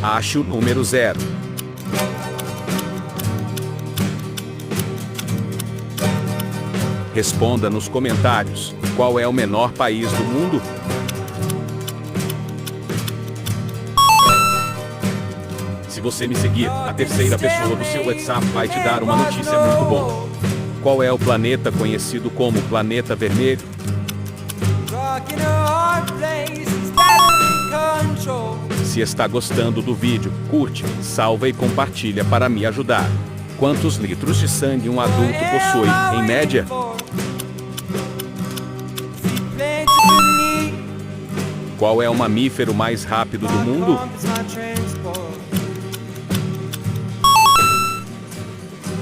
Ache o número 0. Responda nos comentários, qual é o menor país do mundo? Se você me seguir, a terceira pessoa do seu WhatsApp vai te dar uma notícia muito boa. Qual é o planeta conhecido como planeta vermelho? Se está gostando do vídeo, curte, salva e compartilha para me ajudar. Quantos litros de sangue um adulto possui, em média? Qual é o mamífero mais rápido do mundo?